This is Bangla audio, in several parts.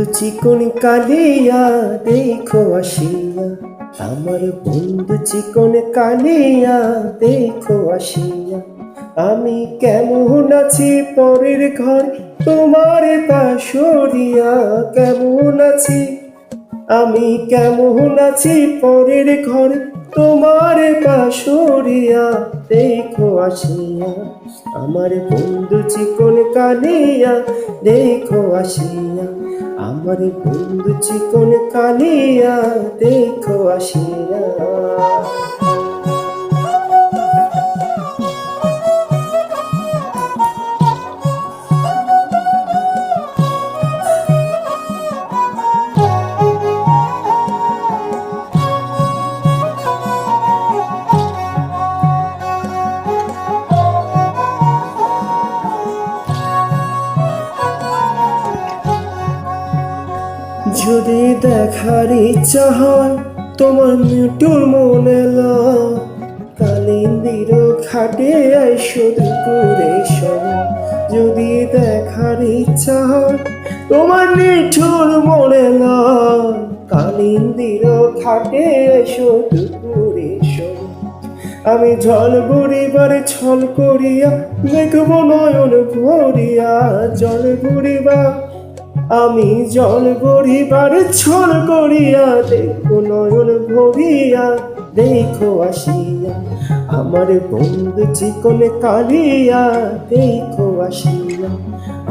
বন্ধু চিকন কালিয়া দেখো আসিয়া, আমার বন্ধু চিকন কালিয়া দেখো আসিয়া। আমি কেমন আছি পরের ঘর তোমার পাশরিয়া, কেমন আছি আমি কেমন আছি পরের ঘর তোমার পাশরিয়া দেখো আসিয়া। আমার বন্ধু চিকন কালিয়া দেখো আসিয়া, আমার বন্ধু চিকন কালিয়া দেখো আসিয়া। যদি দেখার ইচ্ছা হয় তোমার মিটুর মনে লয়, কালিন্দির ঘাটে আইসো দুপুরে সময়। যদি দেখার ইচ্ছা হয় তোমার নিঠুর মনে লয়, কালিন্দির ঘাটে আইসো দুপুরে সময়। আমি জল বুড়িবার ছল করিয়া দেখবো নয়ন ভরিয়া, জল বুড়িবা আমি জল গড়িবার ছল করিয়া দেখো নয়ন ভরিয়া দেখো আসিয়া। আমার বন্ধু চিকন কালিয়া দেখো আসিয়া,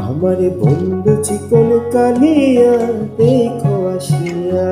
আমার বন্ধু চিকন কালিয়া দেখো আসিয়া।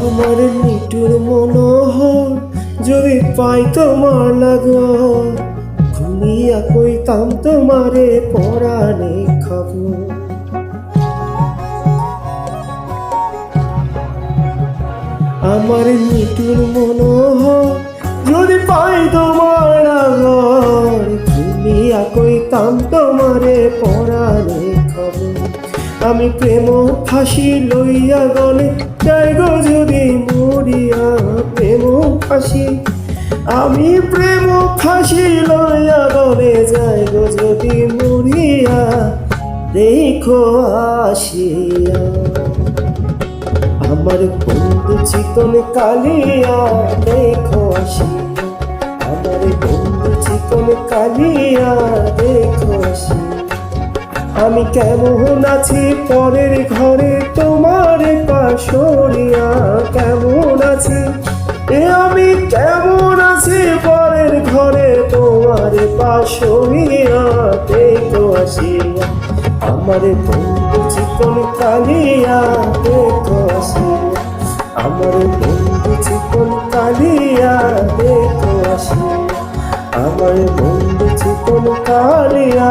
আমার নিটুর মনোহর যদি পাই তোমার লাগর, ঘুমিয়া কইতাম তোমারে পরাণে খবর। আমার নিটুর মনোহর যদি পাই তোমার লাগর, ঘুমিয়া কইতাম তোমারে পরাণে খবর। আমি প্রেম ফাঁসি লইয়া গলে যাই গো যদি মরিয়া, প্রেম ফাঁসি আমি প্রেম ফাঁসি লইয়া গলে যাই গো যদি মরিয়া দেখো আসিয়া। আমার বন্ধু চিকন কালিয়া দেখো আসিয়া, আমার বন্ধু চিকন কালিয়া দেখো আসিয়া। আমি কেমন আছি পরের ঘরে তোমার পাশরিয়া, কেমন আছি আমি কেমন আছি পরের ঘরে তোমার পাশরিয়া দেখো আসিয়া। আমার বন্ধু চিকন কালিয়া দেখো আসিয়া, আমার বন্ধু চিকন কালিয়া দেখো আসিয়া, আমার বন্ধু চিকন কালিয়া।